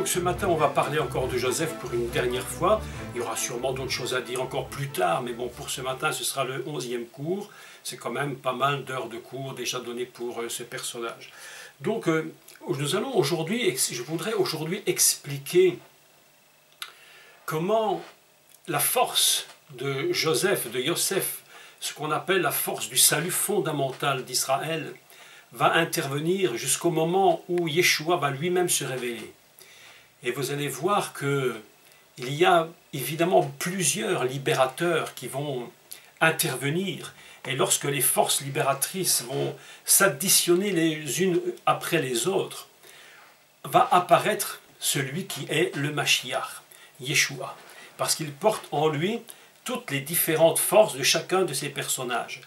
Donc ce matin, on va parler encore de Joseph pour une dernière fois. Il y aura sûrement d'autres choses à dire encore plus tard, mais bon, pour ce matin, ce sera le 11e cours. C'est quand même pas mal d'heures de cours déjà données pour ce personnage. Donc, nous allons aujourd'hui, je voudrais aujourd'hui expliquer comment la force de Joseph, de Yosef, ce qu'on appelle la force du salut fondamental d'Israël, va intervenir jusqu'au moment où Yeshua va lui-même se révéler. Et vous allez voir qu'il y a évidemment plusieurs libérateurs qui vont intervenir. Et lorsque les forces libératrices vont s'additionner les unes après les autres, va apparaître celui qui est le Mashiach, Yeshua. Parce qu'il porte en lui toutes les différentes forces de chacun de ces personnages.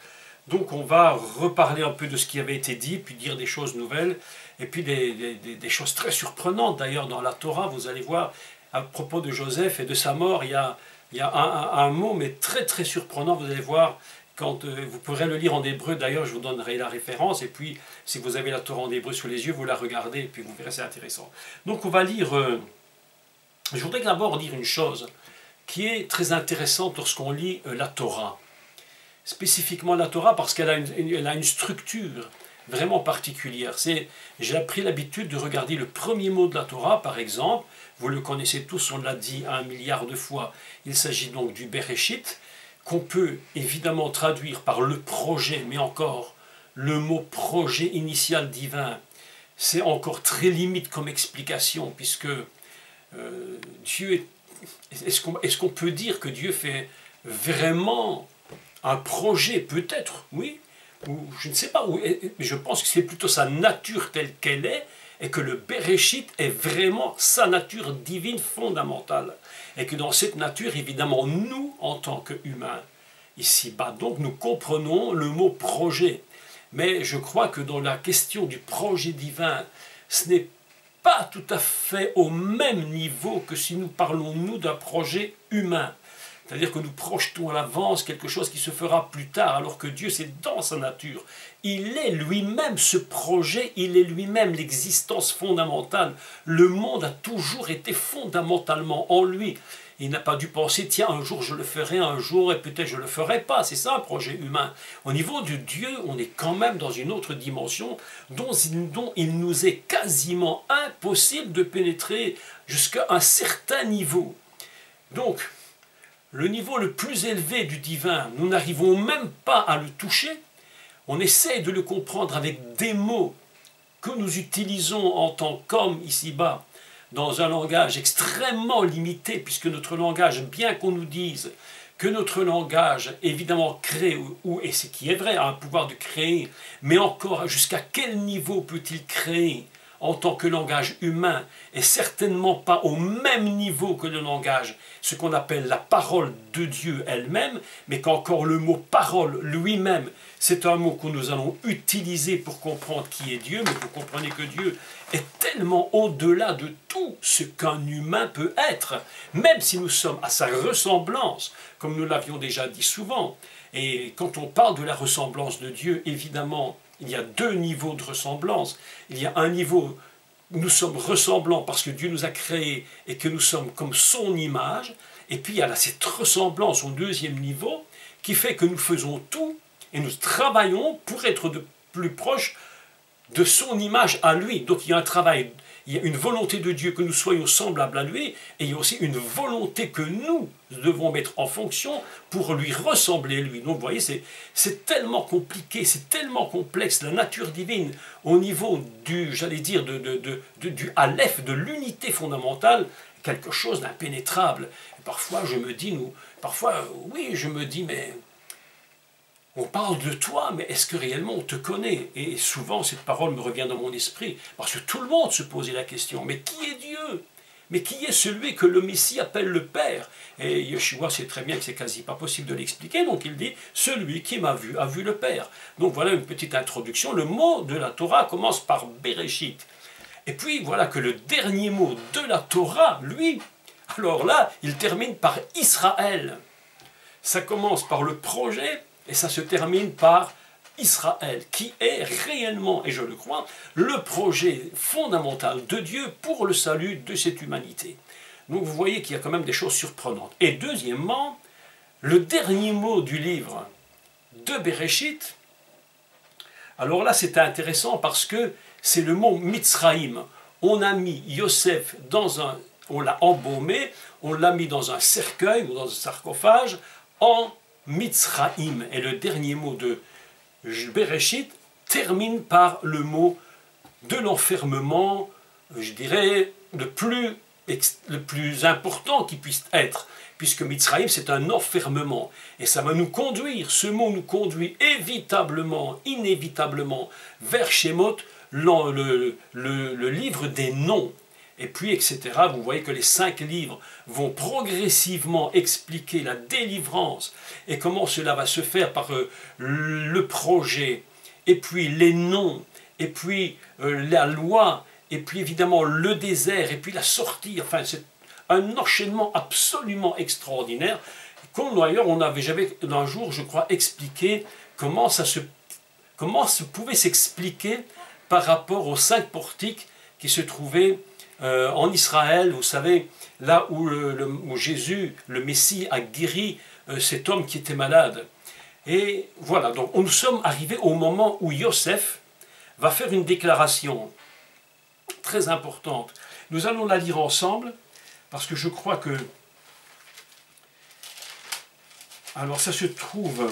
Donc on va reparler un peu de ce qui avait été dit, puis dire des choses nouvelles, et puis des choses très surprenantes. D'ailleurs, dans la Torah, vous allez voir, à propos de Joseph et de sa mort, il y a un mot, mais très très surprenant, vous allez voir, quand vous pourrez le lire en hébreu, d'ailleurs, je vous donnerai la référence, et puis, si vous avez la Torah en hébreu sous les yeux, vous la regardez, et puis vous verrez, c'est intéressant. Donc on va lire, je voudrais d'abord dire une chose, qui est très intéressante lorsqu'on lit la Torah. Spécifiquement la Torah parce qu'elle a une structure vraiment particulière. J'ai pris l'habitude de regarder le premier mot de la Torah, par exemple. Vous le connaissez tous, on l'a dit 1 milliard de fois. Il s'agit donc du Bereshit, qu'on peut évidemment traduire par le projet, mais encore, le mot projet initial divin, c'est encore très limite comme explication, puisque Dieu est... Est-ce qu'on peut dire que Dieu fait vraiment un projet, peut-être, oui, ou je ne sais pas, mais je pense que c'est plutôt sa nature telle qu'elle est, et que le Bereshit est vraiment sa nature divine fondamentale. Et que dans cette nature, évidemment, nous, en tant qu'humains, ici-bas, donc, nous comprenons le mot projet. Mais je crois que dans la question du projet divin, ce n'est pas tout à fait au même niveau que si nous parlons, nous, d'un projet humain. C'est-à-dire que nous projetons à l'avance quelque chose qui se fera plus tard, alors que Dieu, c'est dans sa nature. Il est lui-même ce projet, il est lui-même l'existence fondamentale. Le monde a toujours été fondamentalement en lui. Il n'a pas dû penser, tiens, un jour je le ferai, un jour, et peut-être je ne le ferai pas. C'est ça un projet humain. Au niveau de Dieu, on est quand même dans une autre dimension dont il nous est quasiment impossible de pénétrer jusqu'à un certain niveau. Donc, le niveau le plus élevé du divin, nous n'arrivons même pas à le toucher. On essaie de le comprendre avec des mots que nous utilisons en tant qu'hommes ici-bas, dans un langage extrêmement limité, puisque notre langage, bien qu'on nous dise que notre langage, évidemment, crée, et ce qui est vrai, a un pouvoir de créer, mais encore, jusqu'à quel niveau peut-il créer en tant que langage humain, et certainement pas au même niveau que le langage, ce qu'on appelle la parole de Dieu elle-même, mais qu'encore le mot parole lui-même, c'est un mot que nous allons utiliser pour comprendre qui est Dieu, mais vous comprenez que Dieu est tellement au-delà de tout ce qu'un humain peut être, même si nous sommes à sa ressemblance, comme nous l'avions déjà dit souvent. Et quand on parle de la ressemblance de Dieu, évidemment, il y a deux niveaux de ressemblance. Il y a un niveau, nous sommes ressemblants parce que Dieu nous a créés et que nous sommes comme son image. Et puis il y a là cette ressemblance au deuxième niveau qui fait que nous faisons tout et nous travaillons pour être de plus proche de son image à lui. Donc il y a un travail, il y a une volonté de Dieu que nous soyons semblables à lui, et il y a aussi une volonté que nous devons mettre en fonction pour lui ressembler lui. Donc vous voyez, c'est tellement compliqué, c'est tellement complexe, la nature divine, au niveau du, j'allais dire, du Aleph, de l'unité fondamentale, quelque chose d'impénétrable. Parfois je me dis, oui, je me dis, mais on parle de toi, mais est-ce que réellement on te connaît? Et souvent, cette parole me revient dans mon esprit, parce que tout le monde se posait la question, mais qui est Dieu? Mais qui est celui que le Messie appelle le Père? Et Yeshua sait très bien que c'est quasi pas possible de l'expliquer, donc il dit, celui qui m'a vu a vu le Père. Donc voilà une petite introduction. Le mot de la Torah commence par Bereshit. Et puis voilà que le dernier mot de la Torah, lui, alors là, il termine par Israël. Ça commence par le projet, et ça se termine par Israël, qui est réellement, et je le crois, le projet fondamental de Dieu pour le salut de cette humanité. Donc vous voyez qu'il y a quand même des choses surprenantes. Et deuxièmement, le dernier mot du livre de Bereshit, alors là c'est intéressant parce que c'est le mot Mitzraïm. On a mis Yosef on l'a embaumé, on l'a mis dans un cercueil ou dans un sarcophage en Mitzraïm. Et le dernier mot de Bereshit termine par le mot de l'enfermement, je dirais, le plus important qui puisse être, puisque Mitzraïm c'est un enfermement. Et ça va nous conduire, ce mot nous conduit inévitablement vers Shemot, le livre des noms. Et puis, etc. Vous voyez que les 5 livres vont progressivement expliquer la délivrance et comment cela va se faire par le projet, et puis les noms, et puis la loi, et puis évidemment le désert, et puis la sortie. Enfin, c'est un enchaînement absolument extraordinaire. Comme d'ailleurs, j'avais un jour, je crois, expliqué comment ça pouvait s'expliquer par rapport aux 5 portiques qui se trouvaient en Israël, vous savez, là où Jésus, le Messie, a guéri cet homme qui était malade. Et voilà, donc nous sommes arrivés au moment où Yosef va faire une déclaration très importante. Nous allons la lire ensemble, parce que je crois que... Alors ça se trouve...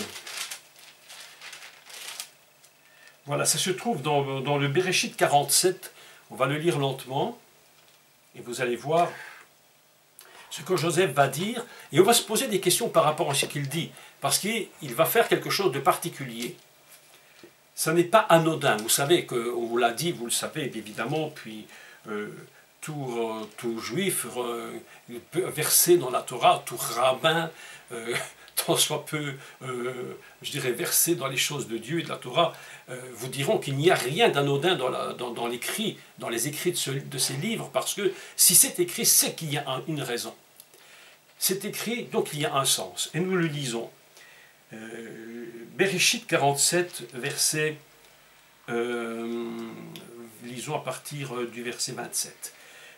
Voilà, ça se trouve dans le Bereshit 47. On va le lire lentement. Et vous allez voir ce que Joseph va dire. Et on va se poser des questions par rapport à ce qu'il dit. Parce qu'il va faire quelque chose de particulier. Ça n'est pas anodin. Vous savez qu'on vous l'a dit, vous le savez évidemment. Puis tout juif versé dans la Torah, tout rabbin, tant soit peu, je dirais, versé dans les choses de Dieu et de la Torah, vous diront qu'il n'y a rien d'anodin dans les écrits de ces livres, parce que si c'est écrit, c'est qu'il y a une raison. C'est écrit, donc il y a un sens. Et nous le lisons. Bereshit 47, verset, lisons à partir du verset 27.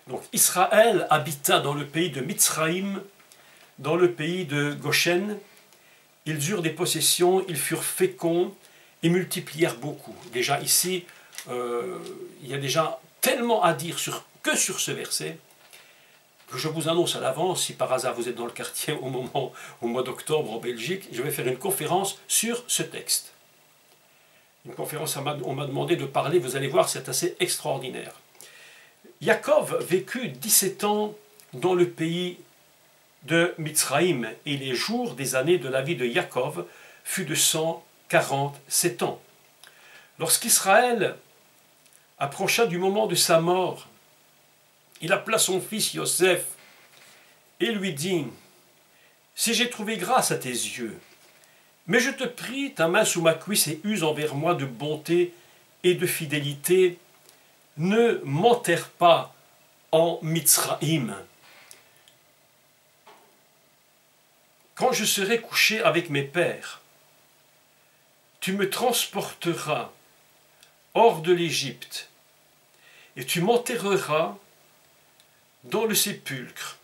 Donc Israël habita dans le pays de Mitzraïm, dans le pays de Goshen. Ils eurent des possessions, ils furent féconds et multiplièrent beaucoup. Déjà ici, il y a déjà tellement à dire sur ce verset, que je vous annonce à l'avance, si par hasard vous êtes dans le quartier au mois d'octobre en Belgique, je vais faire une conférence sur ce texte. Une conférence, on m'a demandé de parler, vous allez voir, c'est assez extraordinaire. Yaakov vécut 17 ans dans le pays de Mitzraïm, et les jours des années de la vie de Yaakov fut de 147 ans. Lorsqu'Israël approcha du moment de sa mort, il appela son fils Yosef et lui dit : « Si j'ai trouvé grâce à tes yeux, mais je te prie, ta main sous ma cuisse et use envers moi de bonté et de fidélité, ne m'enterre pas en Mitzraïm. Quand je serai couché avec mes pères, tu me transporteras hors de l'Égypte et tu m'enterreras dans le sépulcre. »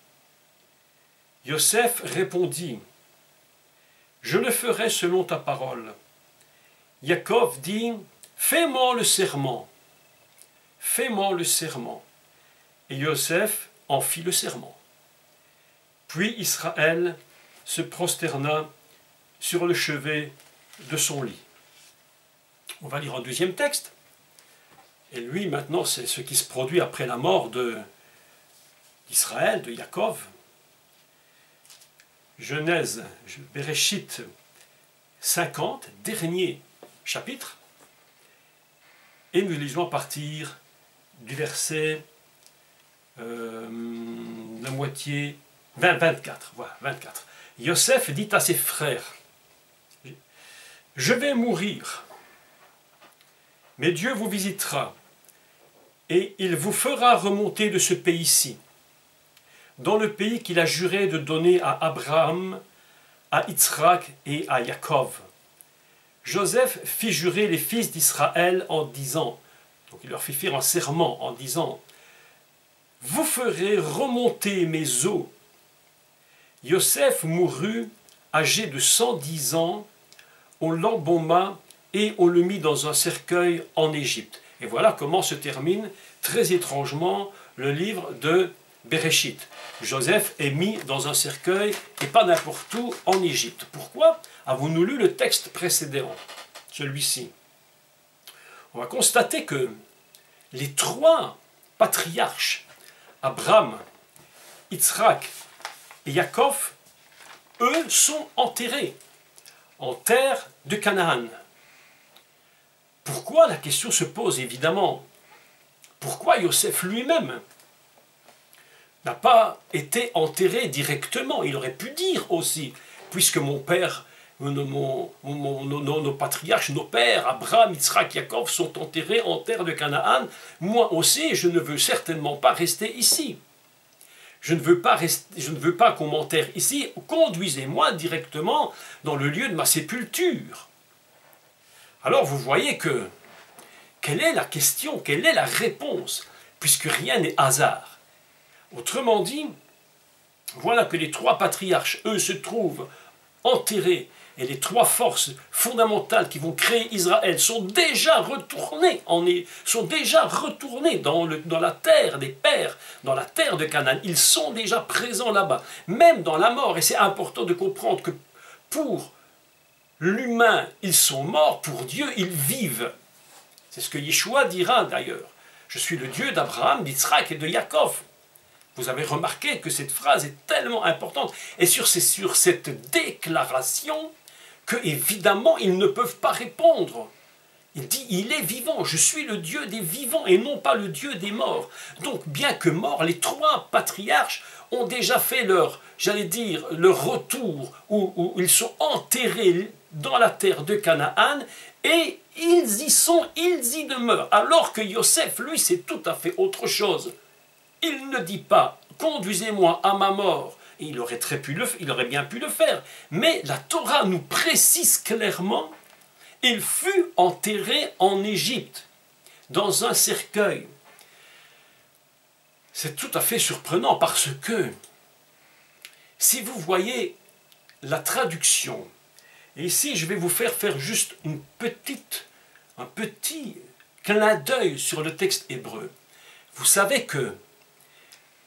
Yosef répondit : « Je le ferai selon ta parole. » Yaakov dit : « Fais-moi le serment. Fais-moi le serment. » Et Yosef en fit le serment. Puis Israël se prosterna sur le chevet de son lit. On va lire un deuxième texte. Et lui, maintenant, c'est ce qui se produit après la mort d'Israël, de Yaakov. Genèse, Bereshit 50, dernier chapitre. Et nous lisons à partir du verset la moitié, 24. Voilà, 24. Yosef dit à ses frères : « Je vais mourir, mais Dieu vous visitera, et il vous fera remonter de ce pays-ci, dans le pays qu'il a juré de donner à Abraham, à Yitzhak et à Yaakov. Joseph fit jurer les fils d'Israël en disant, donc il leur fit faire un serment en disant, « Vous ferez remonter mes eaux. » Yosef mourut, âgé de 110 ans, on l'embauma et on le mit dans un cercueil en Égypte. Et voilà comment se termine, très étrangement, le livre de Bereshit. Joseph est mis dans un cercueil et pas n'importe où en Égypte. Pourquoi avons-nous lu le texte précédent, celui-ci? On va constater que les trois patriarches, Abraham, Yitzhak et Yaakov, eux sont enterrés en terre de Canaan. Pourquoi? La question se pose évidemment. Pourquoi Yosef lui-même n'a pas été enterré directement? Il aurait pu dire aussi, puisque mon père, nos patriarches, nos pères, Abraham, Yitzhak, Yaakov, sont enterrés en terre de Canaan, moi aussi, je ne veux certainement pas rester ici. Je ne veux pas qu'on m'enterre ici, conduisez-moi directement dans le lieu de ma sépulture. Alors vous voyez que, quelle est la question, quelle est la réponse, puisque rien n'est hasard. Autrement dit, voilà que les trois patriarches, eux, se trouvent enterrés, et les trois forces fondamentales qui vont créer Israël sont déjà retournées, dans la terre des pères, dans la terre de Canaan. Ils sont déjà présents là-bas, même dans la mort. Et c'est important de comprendre que pour l'humain, ils sont morts, pour Dieu, ils vivent. C'est ce que Yeshua dira d'ailleurs. Je suis le Dieu d'Abraham, d'Yitzhak et de Yaakov. Vous avez remarqué que cette phrase est tellement importante. Et c'est sur cette déclaration que, évidemment, ils ne peuvent pas répondre. Il dit, il est vivant, je suis le Dieu des vivants et non pas le Dieu des morts. Donc, bien que morts, les trois patriarches ont déjà fait leur retour, où ils sont enterrés dans la terre de Canaan, et ils y sont, ils y demeurent. Alors que Yosef, lui, c'est tout à fait autre chose. Il ne dit pas, conduisez-moi à ma mort. Et il aurait bien pu le faire. Mais la Torah nous précise clairement, il fut enterré en Égypte, dans un cercueil. C'est tout à fait surprenant parce que, si vous voyez la traduction, et ici je vais vous faire juste un petit clin d'œil sur le texte hébreu. Vous savez que,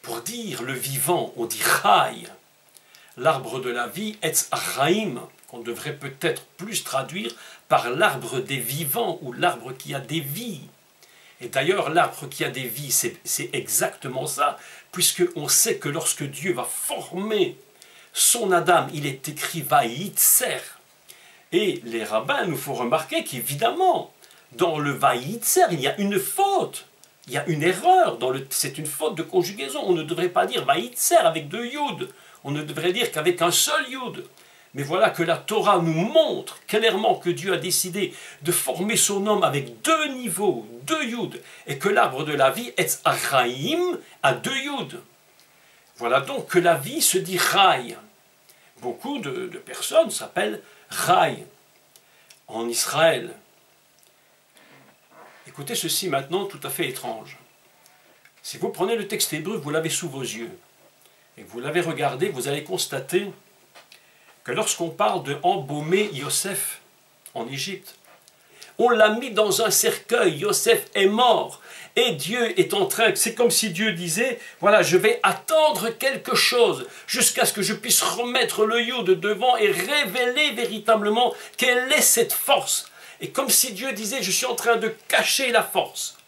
pour dire le vivant, on dit Chai, l'arbre de la vie, Etz Chaim, qu'on devrait peut-être plus traduire par l'arbre des vivants ou l'arbre qui a des vies. Et d'ailleurs, l'arbre qui a des vies, c'est exactement ça, puisqu'on sait que lorsque Dieu va former son Adam, il est écrit Vaïtser. Et les rabbins nous font remarquer qu'évidemment, dans le Vaïtser, il y a une faute. Il y a une erreur, c'est une faute de conjugaison. On ne devrait pas dire Vaïtser avec deux yud. On ne devrait dire qu'avec un seul yud. Mais voilà que la Torah nous montre clairement que Dieu a décidé de former son homme avec deux niveaux, deux yud, et que l'arbre de la vie, Etz Chaim, a deux yud. Voilà donc que la vie se dit Rai. Beaucoup de personnes s'appellent Rai en Israël. Écoutez ceci maintenant, tout à fait étrange. Si vous prenez le texte hébreu, vous l'avez sous vos yeux, et vous l'avez regardé, vous allez constater que lorsqu'on parle de embaumer Yosef en Égypte, on l'a mis dans un cercueil, Yosef est mort, et Dieu est en train, c'est comme si Dieu disait, voilà, je vais attendre quelque chose, jusqu'à ce que je puisse remettre le yud devant et révéler véritablement quelle est cette force. Et comme si Dieu disait, je suis en train de cacher la force.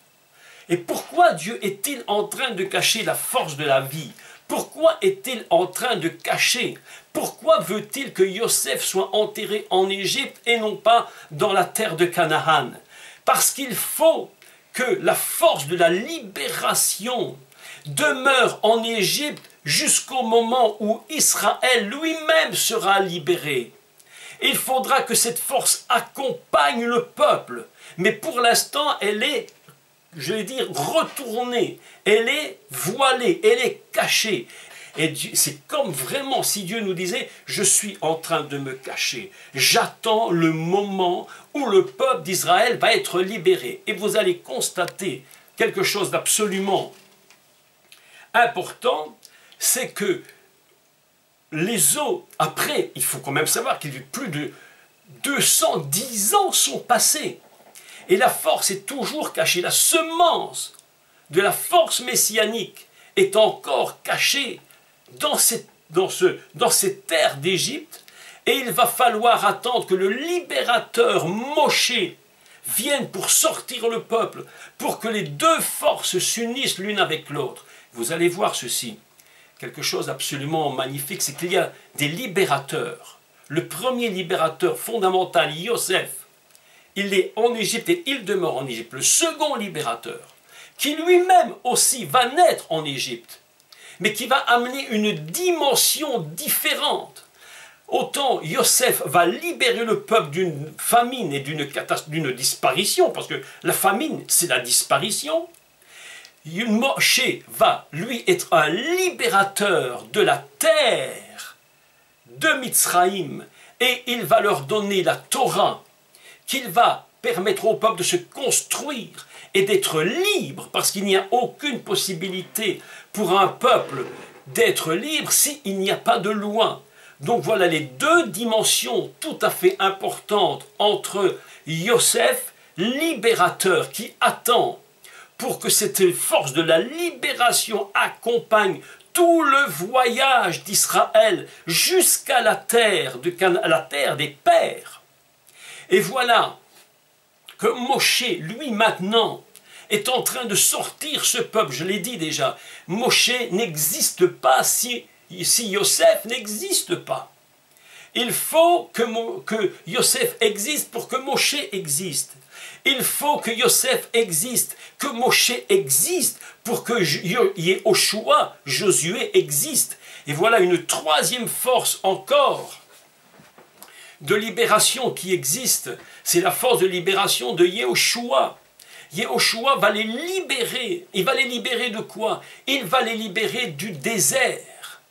Et pourquoi Dieu est-il en train de cacher la force de la vie? Pourquoi est-il en train de cacher? Pourquoi veut-il que Yosef soit enterré en Égypte et non pas dans la terre de Canaan? Parce qu'il faut que la force de la libération demeure en Égypte jusqu'au moment où Israël lui-même sera libéré. Il faudra que cette force accompagne le peuple. Mais pour l'instant, elle est, je vais dire, retournée. Elle est voilée, elle est cachée. Et c'est comme vraiment si Dieu nous disait, je suis en train de me cacher. J'attends le moment où le peuple d'Israël va être libéré. Et vous allez constater quelque chose d'absolument important, c'est que les eaux, après, il faut quand même savoir qu'il y a eu plus de 210 ans sont passés. Et la force est toujours cachée. La semence de la force messianique est encore cachée dans cette terre d'Égypte. Et il va falloir attendre que le libérateur Moshe vienne pour sortir le peuple, pour que les deux forces s'unissent l'une avec l'autre. Vous allez voir ceci. Quelque chose d'absolument magnifique, c'est qu'il y a des libérateurs. Le premier libérateur fondamental, Yosef, il est en Égypte et il demeure en Égypte. Le second libérateur, qui lui-même aussi va naître en Égypte, mais qui va amener une dimension différente. Autant Yosef va libérer le peuple d'une famine et d'une disparition, parce que la famine, c'est la disparition. Moshe va, lui, être un libérateur de la terre de Mitzraïm, et il va leur donner la Torah, qu'il va permettre au peuple de se construire et d'être libre, parce qu'il n'y a aucune possibilité pour un peuple d'être libre s'il n'y a pas de loi. Donc voilà les deux dimensions tout à fait importantes entre Yosef, libérateur qui attend pour que cette force de la libération accompagne tout le voyage d'Israël jusqu'à la terre des pères. Et voilà que Moshe, lui maintenant, est en train de sortir ce peuple. Je l'ai dit déjà, Moshe n'existe pas si Yosef n'existe pas. Il faut que Yosef existe pour que Moshe existe. Il faut que Yosef existe, que Moshe existe pour que Yehoshua, Josué existe. Et voilà une troisième force encore de libération qui existe. C'est la force de libération de Yehoshua. Yehoshua va les libérer. Il va les libérer de quoi? Il va les libérer du désert.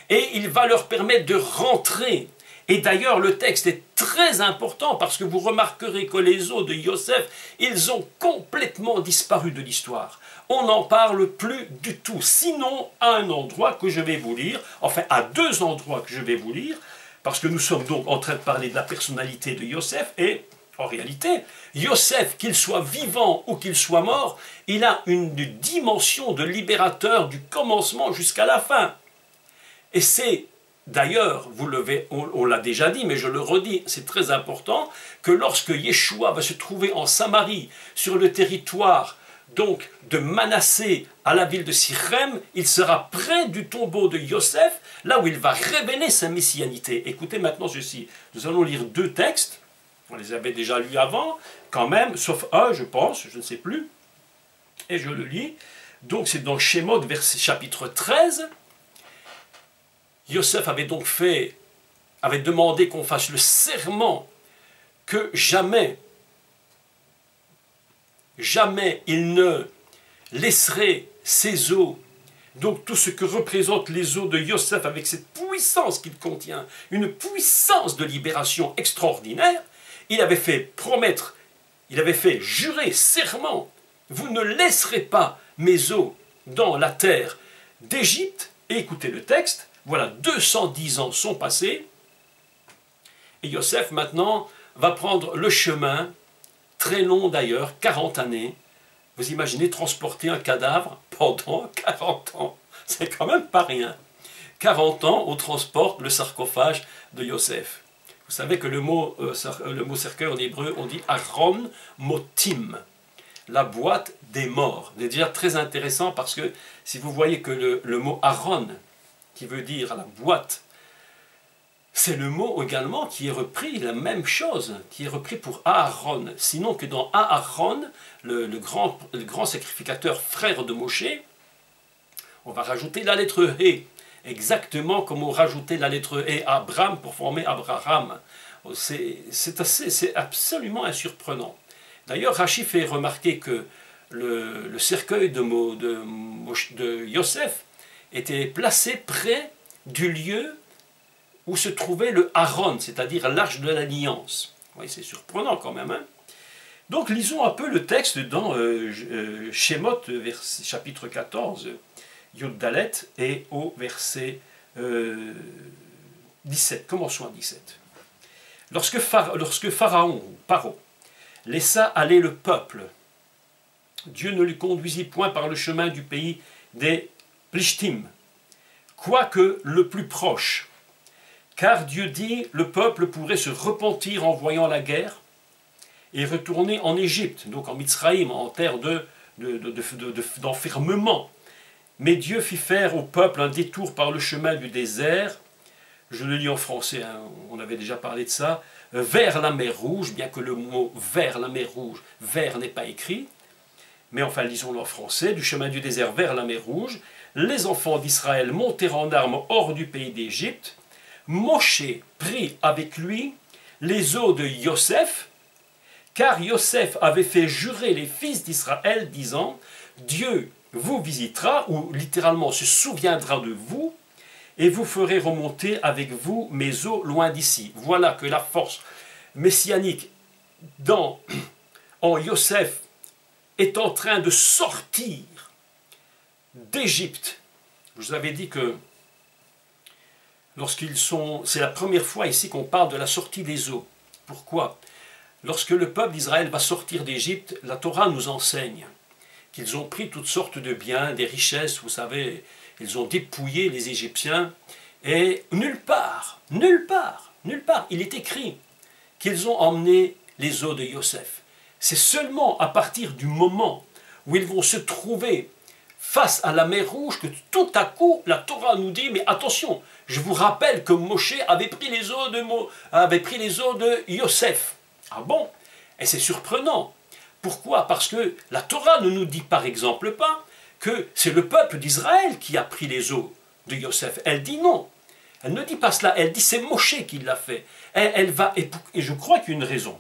Et il va leur permettre de rentrer. Et d'ailleurs, le texte est très important parce que vous remarquerez que les os de Yosef, ils ont complètement disparu de l'histoire. On n'en parle plus du tout. Sinon, à un endroit que je vais vous lire, enfin à deux endroits que je vais vous lire, parce que nous sommes donc en train de parler de la personnalité de Yosef, et en réalité, Yosef, qu'il soit vivant ou qu'il soit mort, il a une dimension de libérateur du commencement jusqu'à la fin. Et c'est d'ailleurs, on l'a déjà dit, mais je le redis, c'est très important, que lorsque Yeshua va se trouver en Samarie, sur le territoire donc de Manassé à la ville de Sichem, il sera près du tombeau de Yosef, là où il va révéler sa messianité. Écoutez maintenant ceci, nous allons lire deux textes, on les avait déjà lus avant, quand même, sauf un, je pense, je ne sais plus, et je le lis. Donc c'est dans Shemot, chapitre 13, Yosef avait donc avait demandé qu'on fasse le serment que jamais il ne laisserait ses os, donc tout ce que représentent les os de Yosef avec cette puissance qu'il contient, une puissance de libération extraordinaire. Il avait fait promettre, il avait fait jurer serment, vous ne laisserez pas mes os dans la terre d'Égypte. Et écoutez le texte. Voilà, 210 ans sont passés, et Yosef maintenant va prendre le chemin, très long d'ailleurs, 40 années. Vous imaginez transporter un cadavre pendant 40 ans, c'est quand même pas rien. 40 ans, on transporte le sarcophage de Yosef. Vous savez que le mot cercueil en hébreu, on dit Aron Motim, la boîte des morts. C'est déjà très intéressant parce que si vous voyez que le mot Aaron, qui veut dire la boîte, c'est le mot également qui est repris, la même chose, qui est repris pour Aaron. Sinon que dans Aaron, le grand sacrificateur frère de Moshe, on va rajouter la lettre He, exactement comme on rajoutait la lettre He à Abraham pour former Abraham. C'est absolument insurprenant. D'ailleurs, Rachi fait remarquer que le cercueil de Yosef était placé près du lieu où se trouvait le Haron, c'est-à-dire l'arche de l'Alliance. Oui, c'est surprenant quand même. Hein? Donc lisons un peu le texte dans Shemot, chapitre 14, Yud Dalet, et au verset 17. Commençons à 17. Lorsque Pharaon, ou Paro, laissa aller le peuple, Dieu ne le conduisit point par le chemin du pays des Plishtim, quoique le plus proche. Car Dieu dit, le peuple pourrait se repentir en voyant la guerre et retourner en Égypte, donc en Mitzraïm, en terre d'enfermement. Mais Dieu fit faire au peuple un détour par le chemin du désert, je le lis en français, hein, on avait déjà parlé de ça, vers la mer Rouge, bien que le mot vers la mer Rouge, vers n'est pas écrit, mais enfin lisons-le en français, du chemin du désert vers la mer Rouge, les enfants d'Israël montèrent en armes hors du pays d'Égypte, Moshe prit avec lui les os de Yosef, car Yosef avait fait jurer les fils d'Israël, disant, Dieu vous visitera, ou littéralement se souviendra de vous, et vous ferez remonter avec vous mes eaux loin d'ici. Voilà que la force messianique en Yosef est en train de sortir d'Égypte. Je vous avais dit que c'est la première fois ici qu'on parle de la sortie des eaux. Pourquoi? Lorsque le peuple d'Israël va sortir d'Égypte, la Torah nous enseigne qu'ils ont pris toutes sortes de biens, des richesses, vous savez, ils ont dépouillé les Égyptiens, et nulle part, il est écrit qu'ils ont emmené les os de Yosef. C'est seulement à partir du moment où ils vont se trouver face à la mer Rouge que tout à coup, la Torah nous dit, mais attention, je vous rappelle que Moshe avait pris les os de Yosef. Ah bon? Et c'est surprenant. Pourquoi? Parce que la Torah ne nous dit par exemple pas que c'est le peuple d'Israël qui a pris les os de Yosef. Elle dit non. Elle ne dit pas cela. Elle dit c'est Moshe qui l'a fait. Et je crois qu'il y a une raison.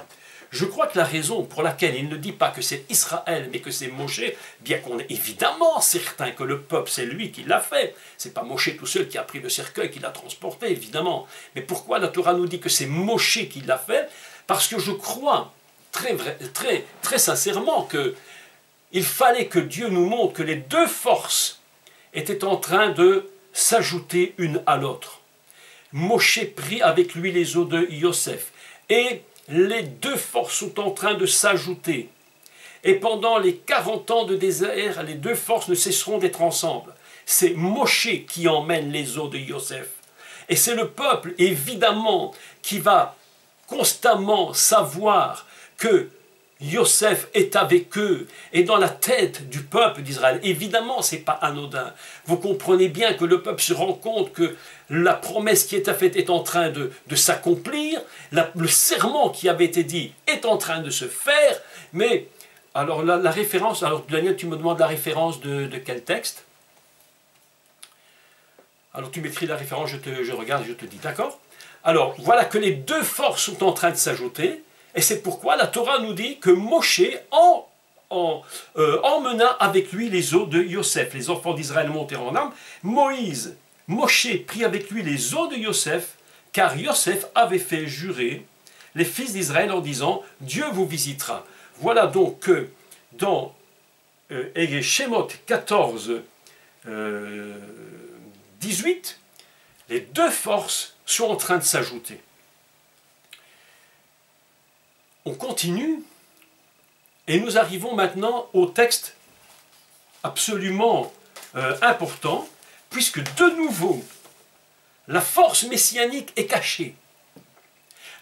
Je crois que la raison pour laquelle il ne dit pas que c'est Israël, mais que c'est Moshe, bien qu'on est évidemment certain que le peuple, c'est lui qui l'a fait. C'est pas Moshe tout seul qui a pris le cercueil, qui l'a transporté, évidemment. Mais pourquoi la Torah nous dit que c'est Moshe qui l'a fait? Parce que je crois très sincèrement qu'il fallait que Dieu nous montre que les deux forces étaient en train de s'ajouter une à l'autre. Moshe prit avec lui les os de Yosef, et les deux forces sont en train de s'ajouter. Et pendant les 40 ans de désert, les deux forces ne cesseront d'être ensemble. C'est Moshe qui emmène les os de Yosef. Et c'est le peuple, évidemment, qui va constamment savoir que Yosef est avec eux et dans la tête du peuple d'Israël. Évidemment, ce n'est pas anodin. Vous comprenez bien que le peuple se rend compte que la promesse qui est faite est en train de s'accomplir, le serment qui avait été dit est en train de se faire, mais alors la référence, alors Daniel, tu me demandes la référence de quel texte? Alors tu m'écris la référence, je regarde et je te dis, d'accord? Alors voilà que les deux forces sont en train de s'ajouter, et c'est pourquoi la Torah nous dit que Moshe emmena avec lui les os de Yosef. Les enfants d'Israël montèrent en armes. Moshe prit avec lui les os de Yosef, car Yosef avait fait jurer les fils d'Israël en disant « Dieu vous visitera ». Voilà donc que dans Shemot 14, 18, les deux forces sont en train de s'ajouter. On continue et nous arrivons maintenant au texte absolument important, puisque de nouveau, la force messianique est cachée.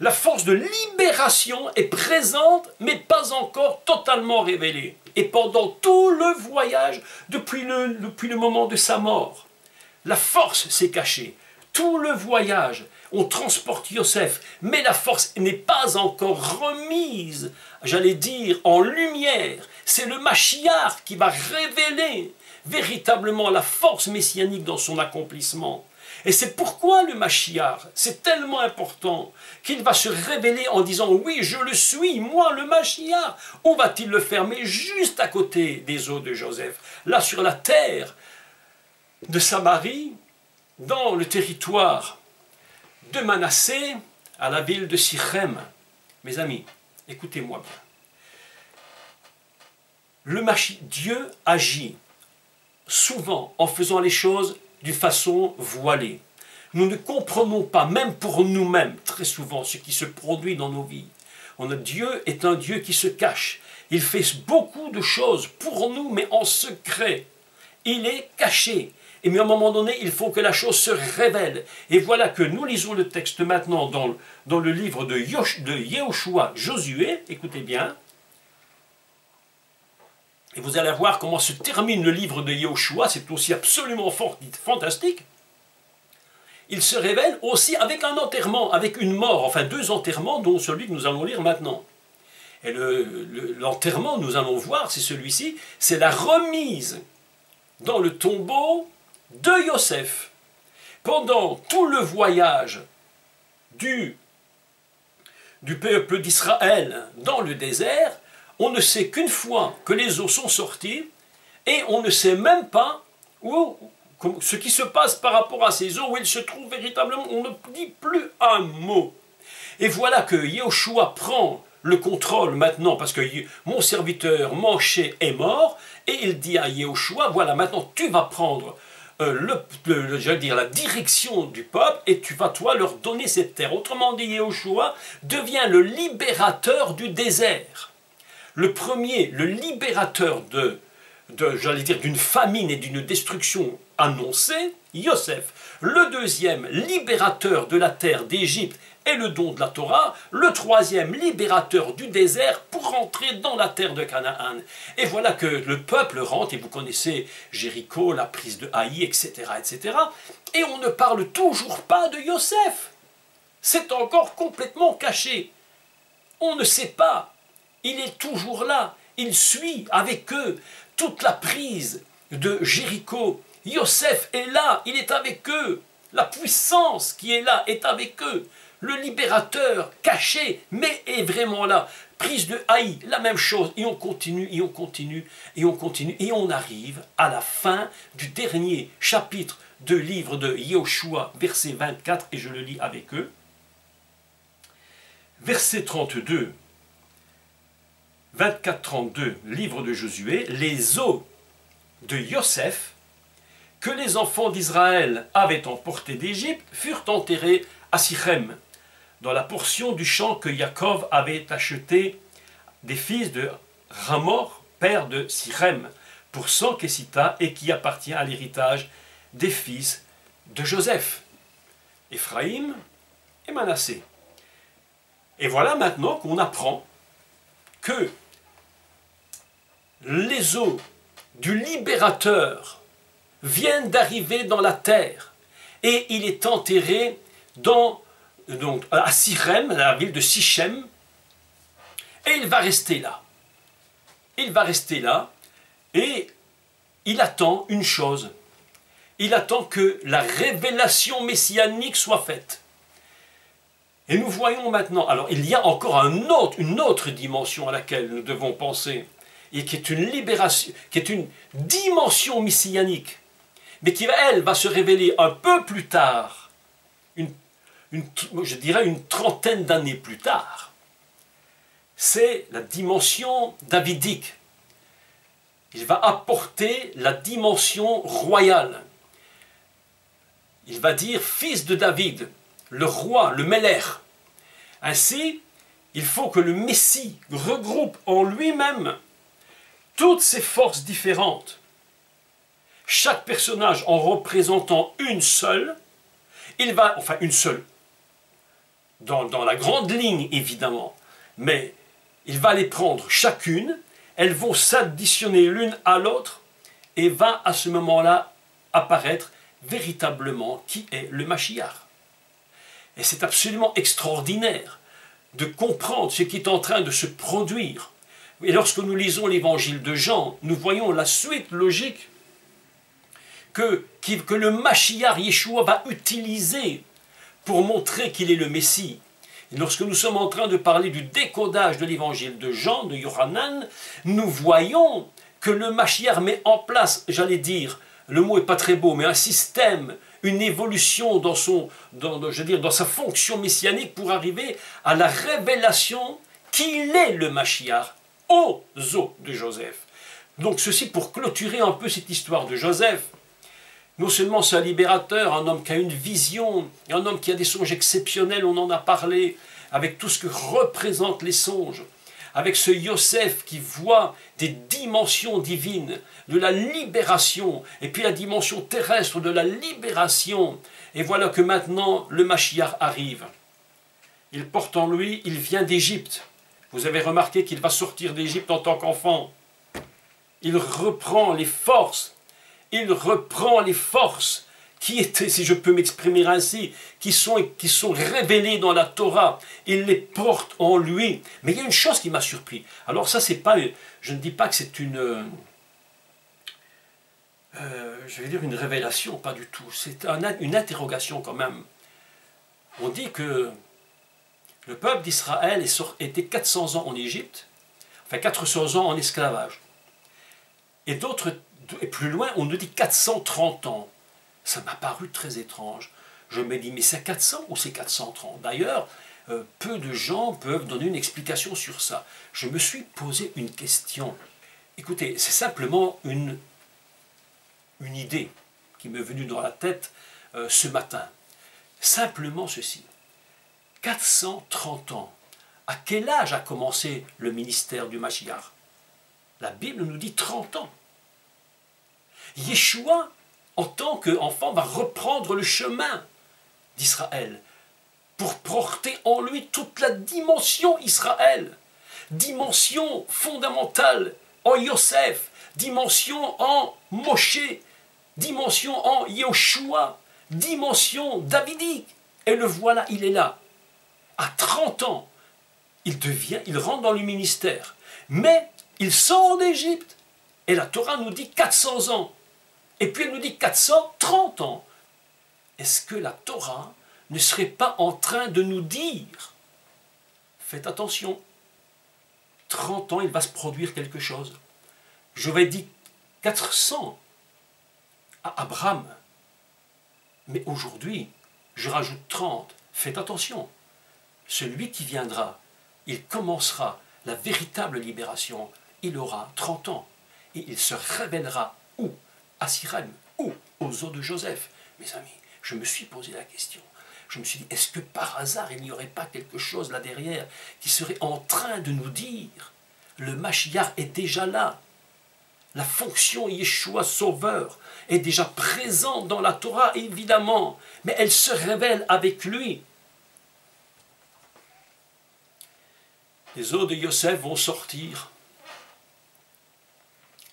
La force de libération est présente, mais pas encore totalement révélée. Et pendant tout le voyage, depuis le moment de sa mort, la force s'est cachée. Tout le voyage, on transporte Yosef, mais la force n'est pas encore remise, j'allais dire, en lumière. C'est le Mashiach qui va révéler véritablement la force messianique dans son accomplissement. Et c'est pourquoi le Mashiach, c'est tellement important, qu'il va se révéler en disant « Oui, je le suis, moi le Mashiach ». Où va-t-il le faire? Mais juste à côté des os de Joseph, là sur la terre. de Samarie, dans le territoire de Manassé, à la ville de Sichem. Mes amis, écoutez-moi bien. Dieu agit souvent en faisant les choses d'une façon voilée. Nous ne comprenons pas, même pour nous-mêmes, très souvent, ce qui se produit dans nos vies. Dieu est un Dieu qui se cache. Il fait beaucoup de choses pour nous, mais en secret. Il est caché. Et mais à un moment donné, il faut que la chose se révèle. Et voilà que nous lisons le texte maintenant dans le livre de Yehoshua, Josué. Écoutez bien. Et vous allez voir comment se termine le livre de Yehoshua. C'est aussi absolument fantastique. Il se révèle aussi avec un enterrement, avec une mort, enfin 2 enterrements, dont celui que nous allons lire maintenant. Et l'enterrement, nous allons voir, c'est celui-ci, c'est la remise dans le tombeau de Yosef. Pendant tout le voyage du peuple d'Israël dans le désert, on ne sait qu'une fois que les eaux sont sorties, et on ne sait même pas ce qui se passe par rapport à ces eaux, où ils se trouvent véritablement, on ne dit plus un mot. Et voilà que Yehoshua prend le contrôle maintenant, parce que mon serviteur Manché est mort, et il dit à Yehoshua, voilà, maintenant tu vas prendre la direction du peuple, et tu vas toi leur donner cette terre. Autrement dit, Yehoshua devient le libérateur du désert. Le premier, le libérateur d'une famine et d'une destruction annoncée, Yosef. Le deuxième, libérateur de la terre d'Égypte et le don de la Torah. Le troisième, libérateur du désert pour rentrer dans la terre de Canaan. Et voilà que le peuple rentre, et vous connaissez Jéricho, la prise de Haï, etc., etc. Et on ne parle toujours pas de Yosef. C'est encore complètement caché. On ne sait pas. Il est toujours là. Il suit avec eux toute la prise de Jéricho. Yosef est là, il est avec eux. La puissance qui est là est avec eux. Le libérateur caché, mais est vraiment là. Prise de Haï, la même chose. Et on continue, et on continue, et on continue. Et on arrive à la fin du dernier chapitre de livre de Yehoshua, verset 24, et je le lis avec eux. Verset 32. 24-32, livre de Josué, les os de Yosef que les enfants d'Israël avaient emportés d'Égypte furent enterrés à Sichem, dans la portion du champ que Jacob avait acheté des fils de Ramor, père de Sichem, pour 100 kessitas et qui appartient à l'héritage des fils de Joseph, Éphraïm et Manassé. Et voilà maintenant qu'on apprend que les os du libérateur viennent d'arriver dans la terre et il est enterré à Sichem, la ville de Sichem, et il va rester là. Il va rester là et il attend une chose. Il attend que la révélation messianique soit faite. Et nous voyons maintenant, alors il y a encore une autre dimension à laquelle nous devons penser, et qui est une libération, qui est une dimension messianique, mais qui, elle, va se révéler un peu plus tard, je dirais une trentaine d'années plus tard. C'est la dimension davidique. Il va apporter la dimension royale. Il va dire fils de David, le roi, le Meller. Ainsi, il faut que le Messie regroupe en lui-même toutes ces forces différentes. Chaque personnage en représentant une seule, une seule, dans la grande ligne évidemment, mais il va les prendre chacune, elles vont s'additionner l'une à l'autre, et va à ce moment-là apparaître véritablement qui est le Mashiach. Et c'est absolument extraordinaire de comprendre ce qui est en train de se produire. Et lorsque nous lisons l'évangile de Jean, nous voyons la suite logique que le Mashiach Yeshua va utiliser pour montrer qu'il est le Messie. Et lorsque nous sommes en train de parler du décodage de l'évangile de Jean, de Yohanan, nous voyons que le Mashiach met en place, j'allais dire, le mot n'est pas très beau, mais un système, une évolution dans dans sa fonction messianique pour arriver à la révélation qu'il est le Mashiach aux os de Joseph. Donc ceci pour clôturer un peu cette histoire de Joseph. Non seulement c'est un libérateur, un homme qui a une vision, un homme qui a des songes exceptionnels, on en a parlé, avec tout ce que représentent les songes, avec ce Yosef qui voit des dimensions divines, de la libération, et puis la dimension terrestre de la libération. Et voilà que maintenant le Mashiach arrive. Il porte en lui, il vient d'Égypte. Vous avez remarqué qu'il va sortir d'Égypte en tant qu'enfant. Il reprend les forces. Il reprend les forces qui étaient, si je peux m'exprimer ainsi, qui sont révélées dans la Torah. Il les porte en lui. Mais il y a une chose qui m'a surpris. Alors ça, c'est pas, je ne dis pas que c'est une, je vais dire une révélation, pas du tout. C'est une interrogation quand même. On dit que le peuple d'Israël était 400 ans en Égypte, enfin 400 ans en esclavage. Et plus loin, on nous dit 430 ans. Ça m'a paru très étrange. Je me dis, mais c'est 400 ou c'est 430? D'ailleurs, peu de gens peuvent donner une explication sur ça. Je me suis posé une question. Écoutez, c'est simplement une idée qui m'est venue dans la tête ce matin. Simplement ceci. 430 ans. À quel âge a commencé le ministère du Mashiach? La Bible nous dit 30 ans. Yeshua, en tant qu'enfant, va reprendre le chemin d'Israël pour porter en lui toute la dimension Israël, dimension fondamentale en Yosef, dimension en Moshe, dimension en Yoshua, dimension davidique. Et le voilà, il est là. À 30 ans, il rentre dans le ministère. Mais il sort d'Égypte. Et la Torah nous dit 400 ans. Et puis elle nous dit 430 ans. Est-ce que la Torah ne serait pas en train de nous dire, faites attention, 30 ans, il va se produire quelque chose. Je vais dire 400 à Abraham. Mais aujourd'hui, je rajoute 30. Faites attention. Celui qui viendra, il commencera la véritable libération. Il aura 30 ans. Et il se révélera où? À Sirem, ou aux os de Joseph. Mes amis, je me suis posé la question. Je me suis dit, est-ce que par hasard, il n'y aurait pas quelque chose là derrière qui serait en train de nous dire, le Mashiach est déjà là. La fonction Yeshua sauveur est déjà présente dans la Torah, évidemment, mais elle se révèle avec lui. Les os de Yosef vont sortir.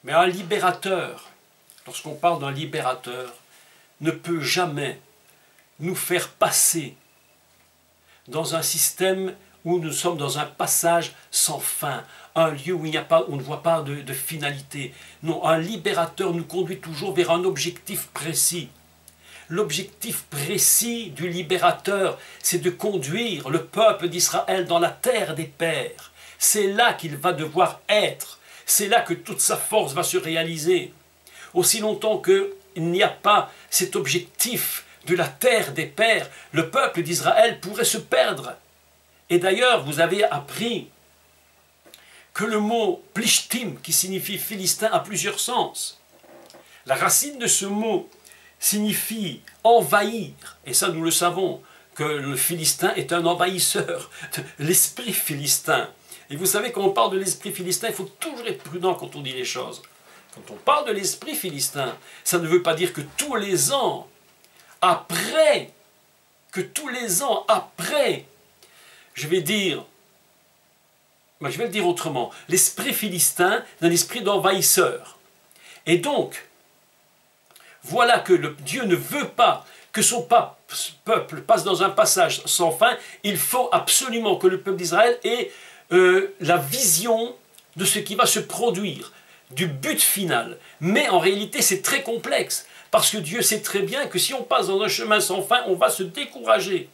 Mais un libérateur, lorsqu'on parle d'un libérateur, ne peut jamais nous faire passer dans un système où nous sommes dans un passage sans fin, un lieu où on ne voit pas de finalité. Non, un libérateur nous conduit toujours vers un objectif précis. L'objectif précis du libérateur, c'est de conduire le peuple d'Israël dans la terre des pères. C'est là qu'il va devoir être. C'est là que toute sa force va se réaliser. Aussi longtemps qu'il n'y a pas cet objectif de la terre des pères, le peuple d'Israël pourrait se perdre. Et d'ailleurs, vous avez appris que le mot « plishtim » qui signifie « philistin » a plusieurs sens. La racine de ce mot signifie « envahir », et ça nous le savons, que le philistin est un envahisseur, l'esprit philistin. Et vous savez, quand on parle de l'esprit philistin, il faut toujours être prudent quand on dit les choses. Quand on parle de l'esprit philistin, ça ne veut pas dire que tous les ans, après, je vais le dire autrement, l'esprit philistin est un esprit d'envahisseur. Et donc, voilà que Dieu ne veut pas que son peuple passe dans un passage sans fin. Il faut absolument que le peuple d'Israël ait la vision de ce qui va se produire, du but final. Mais en réalité, c'est très complexe, parce que Dieu sait très bien que si on passe dans un chemin sans fin, on va se décourager.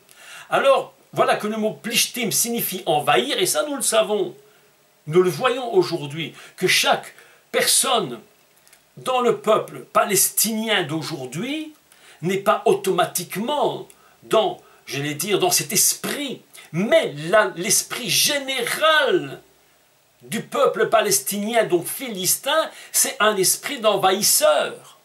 Alors, voilà que le mot « plishtim » signifie « envahir », et ça, nous le savons. Nous le voyons aujourd'hui, que chaque personne dans le peuple palestinien d'aujourd'hui n'est pas automatiquement dans, j'allais dire, dans cet esprit, mais l'esprit général du peuple palestinien, donc philistin, c'est un esprit d'envahisseur.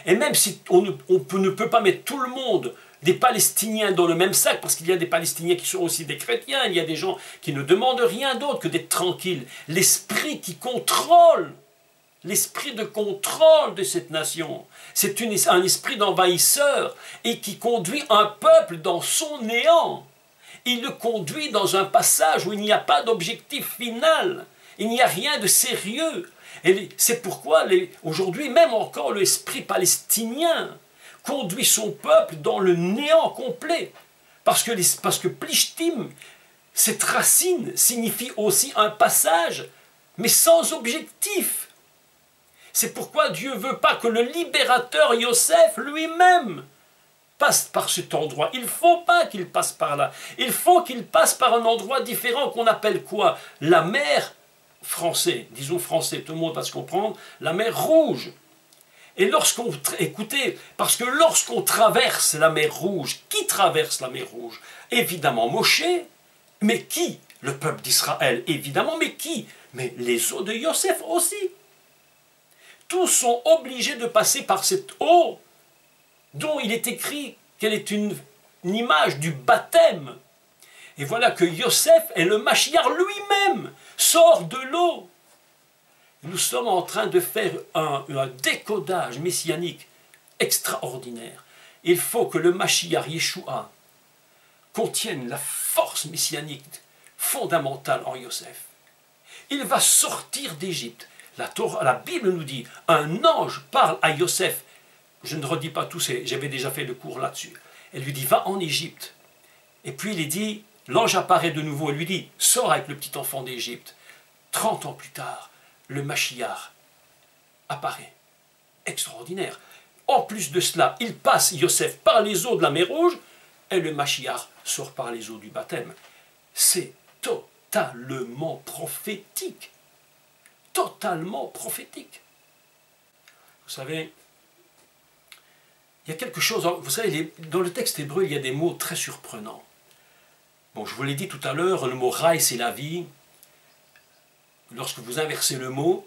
Et même si on ne peut pas mettre tout le monde, des Palestiniens dans le même sac, parce qu'il y a des Palestiniens qui sont aussi des chrétiens, il y a des gens qui ne demandent rien d'autre que d'être tranquilles. L'esprit qui contrôle, l'esprit de contrôle de cette nation, c'est un esprit d'envahisseur et qui conduit un peuple dans son néant. Il le conduit dans un passage où il n'y a pas d'objectif final, il n'y a rien de sérieux. Et c'est pourquoi aujourd'hui, même encore, l'esprit palestinien conduit son peuple dans le néant complet. Parce que Plishtim, cette racine, signifie aussi un passage, mais sans objectif. C'est pourquoi Dieu ne veut pas que le libérateur Yosef lui-même passe par cet endroit. Il ne faut pas qu'il passe par là. Il faut qu'il passe par un endroit différent qu'on appelle quoi? La mer français, disons français, tout le monde va se comprendre, la mer Rouge. Et lorsqu'on, écoutez, parce que lorsqu'on traverse la mer Rouge, qui traverse la mer Rouge? Évidemment Moshe, mais qui? Le peuple d'Israël, évidemment, mais qui? Mais les eaux de Yosef aussi. Tous sont obligés de passer par cette eau, dont il est écrit qu'elle est une image du baptême. Et voilà que Yosef et le Mashiach lui-même sort de l'eau. Nous sommes en train de faire un décodage messianique extraordinaire. Il faut que le Mashiach Yeshua contienne la force messianique fondamentale en Yosef. Il va sortir d'Égypte. La Bible nous dit, un ange parle à Yosef. Je ne redis pas tout, j'avais déjà fait le cours là-dessus. Elle lui dit, va en Égypte. Et puis il est dit, l'ange apparaît de nouveau et lui dit, sors avec le petit enfant d'Égypte. 30 ans plus tard, le Mashiach apparaît. Extraordinaire. En plus de cela, il passe Yosef par les eaux de la mer Rouge et le Mashiach sort par les eaux du baptême. C'est totalement prophétique. Totalement prophétique. Vous savez, il y a quelque chose, vous savez, dans le texte hébreu, il y a des mots très surprenants. Bon, je vous l'ai dit tout à l'heure, le mot raï, c'est la vie. Lorsque vous inversez le mot,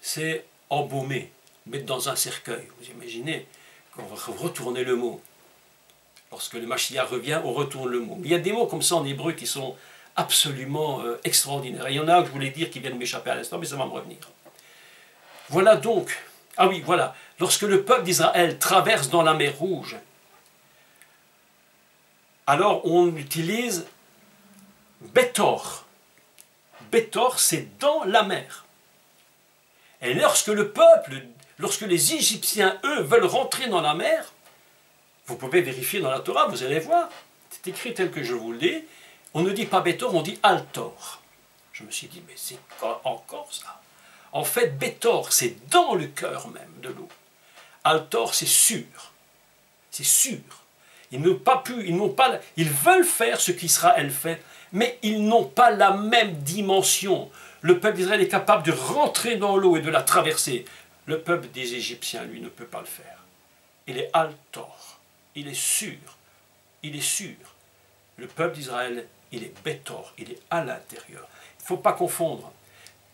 c'est embaumer, mettre dans un cercueil. Vous imaginez, quand vous retournez le mot. Lorsque le Mashiach revient, on retourne le mot. Mais il y a des mots comme ça en hébreu qui sont absolument extraordinaires. Et il y en a que je voulais dire qui viennent m'échapper à l'instant, mais ça va me revenir. Voilà donc, ah oui, voilà, lorsque le peuple d'Israël traverse dans la mer Rouge, alors on utilise Bétor. Bétor, c'est dans la mer. Et lorsque lorsque les Égyptiens, eux, veulent rentrer dans la mer, vous pouvez vérifier dans la Torah, vous allez voir, c'est écrit tel que je vous le dis, on ne dit pas Bétor, on dit Altor. Je me suis dit, mais c'est encore ça? En fait, Bétor, c'est dans le cœur même de l'eau. Altor, c'est sûr. C'est sûr. Ils n'ont pas pu, ils veulent faire ce qu'Israël fait, mais ils n'ont pas la même dimension. Le peuple d'Israël est capable de rentrer dans l'eau et de la traverser. Le peuple des Égyptiens, lui, ne peut pas le faire. Il est Altor. Il est sûr. Il est sûr. Le peuple d'Israël, il est Bétor. Il est à l'intérieur. Il ne faut pas confondre.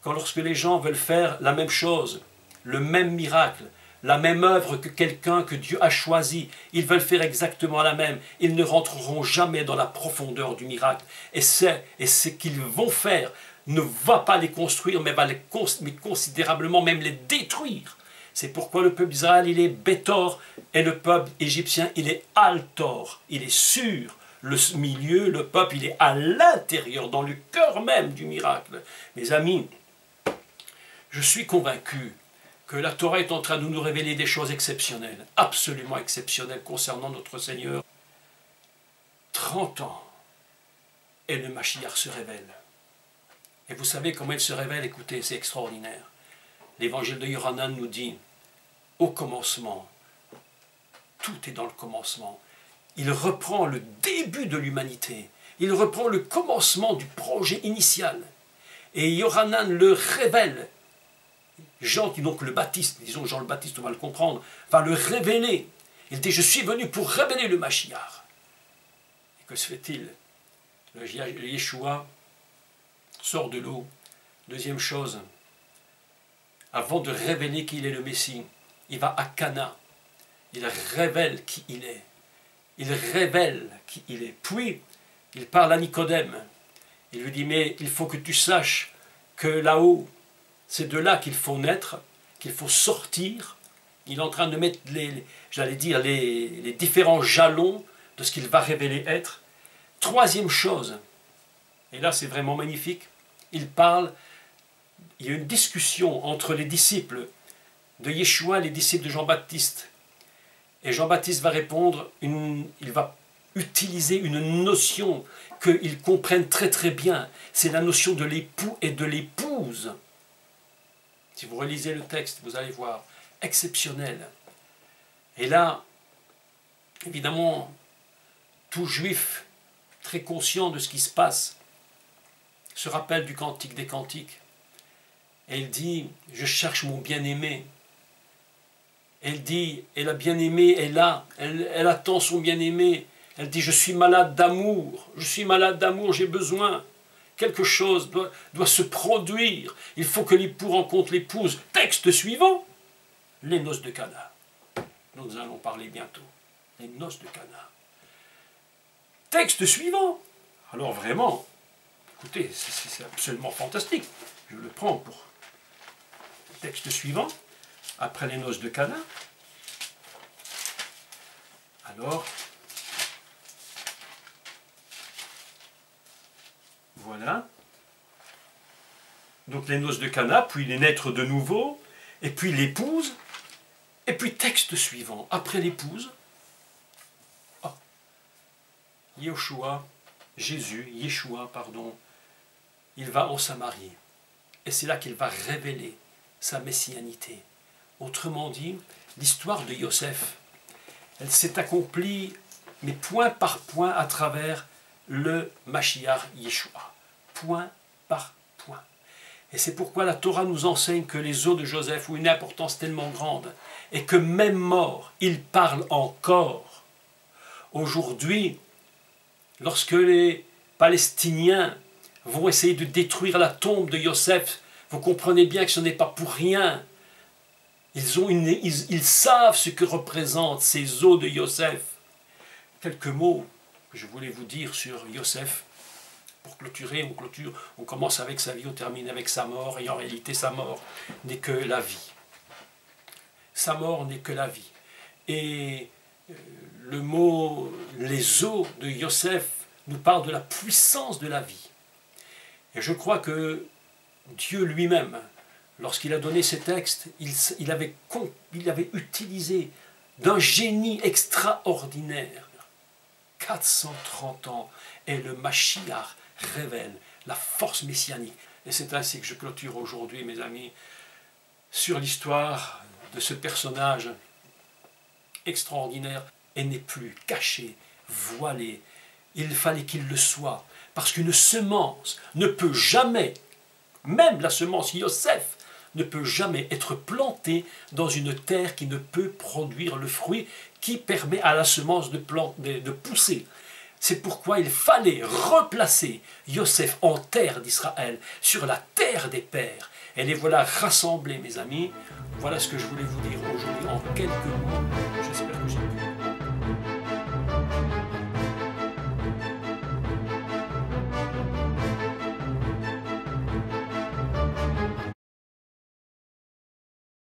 Lorsque les gens veulent faire la même chose, le même miracle, la même œuvre que quelqu'un que Dieu a choisi, ils veulent faire exactement la même, ils ne rentreront jamais dans la profondeur du miracle. Et ce qu'ils vont faire ne va pas les construire, mais va mais considérablement même les détruire. C'est pourquoi le peuple d'Israël, il est Bétor, et le peuple égyptien, il est Altor. Il est sûr. Le milieu, le peuple, il est à l'intérieur, dans le cœur même du miracle. Mes amis, je suis convaincu que la Torah est en train de nous révéler des choses exceptionnelles, absolument exceptionnelles concernant notre Seigneur. 30 ans, et le Mashiach se révèle. Et vous savez comment il se révèle? Écoutez, c'est extraordinaire. L'évangile de Yohanan nous dit, au commencement, tout est dans le commencement. Il reprend le début de l'humanité. Il reprend le commencement du projet initial. Et Yohanan le révèle. Jean, qui donc le Baptiste, disons Jean le Baptiste, on va le comprendre, va le révéler. Il dit, je suis venu pour révéler le Mashiach. Et que se fait-il? Le Yeshua sort de l'eau. Deuxième chose, avant de révéler qu'il est le Messie, il va à Cana. Il révèle qui il est. Il révèle qui il est. Puis, il parle à Nicodème. Il lui dit, mais il faut que tu saches que là-haut, c'est de là qu'il faut naître, qu'il faut sortir. Il est en train de mettre les différents jalons de ce qu'il va révéler être. Troisième chose, et là c'est vraiment magnifique, il y a une discussion entre les disciples de Yeshua et les disciples de Jean-Baptiste. Et Jean-Baptiste va répondre, il va utiliser une notion qu'ils comprennent très très bien. C'est la notion de l'époux et de l'épouse. Si vous relisez le texte, vous allez voir, exceptionnel. Et là, évidemment, tout juif très conscient de ce qui se passe se rappelle du Cantique des Cantiques. Et il dit, je cherche mon bien-aimé. Elle dit, et la bien-aimée est là, elle attend son bien-aimé. Elle dit, je suis malade d'amour, j'ai besoin. Quelque chose doit se produire. Il faut que l'époux rencontre l'épouse. Texte suivant, les noces de Cana. Nous allons parler bientôt. Les noces de Cana. Texte suivant. Alors vraiment, écoutez, c'est absolument fantastique. Je le prends pour texte suivant. Après les noces de Cana. Alors, voilà. Donc les noces de Cana, puis les naître de nouveau, et puis l'épouse, et puis texte suivant. Après l'épouse, Yeshua, il va en Samarie. Et c'est là qu'il va révéler sa messianité. Autrement dit, l'histoire de Yosef, elle s'est accomplie, mais point par point, à travers le Mashiach Yeshua. Point par point. Et c'est pourquoi la Torah nous enseigne que les os de Joseph ont une importance tellement grande, et que même mort, il parle encore. Aujourd'hui, lorsque les Palestiniens vont essayer de détruire la tombe de Yosef, vous comprenez bien que ce n'est pas pour rien. Ils savent ce que représentent ces os de Yosef. Quelques mots que je voulais vous dire sur Yosef. Pour clôturer, on commence avec sa vie, on termine avec sa mort, et en réalité sa mort n'est que la vie. Sa mort n'est que la vie. Et le mot, les os de Yosef, nous parle de la puissance de la vie. Et je crois que Dieu lui-même, lorsqu'il a donné ces textes, il avait utilisé d'un génie extraordinaire. 430 ans, et le Mashiach révèle la force messianique. Et c'est ainsi que je clôture aujourd'hui, mes amis, sur l'histoire de ce personnage extraordinaire, et n'est plus caché, voilé. Il fallait qu'il le soit, parce qu'une semence ne peut jamais, même la semence Yosef, ne peut jamais être plantée dans une terre qui ne peut produire le fruit qui permet à la semence de pousser. C'est pourquoi il fallait replacer Yosef en terre d'Israël, sur la terre des pères. Et les voilà rassemblés, mes amis. Voilà ce que je voulais vous dire aujourd'hui en quelques mots. J'espère que j'ai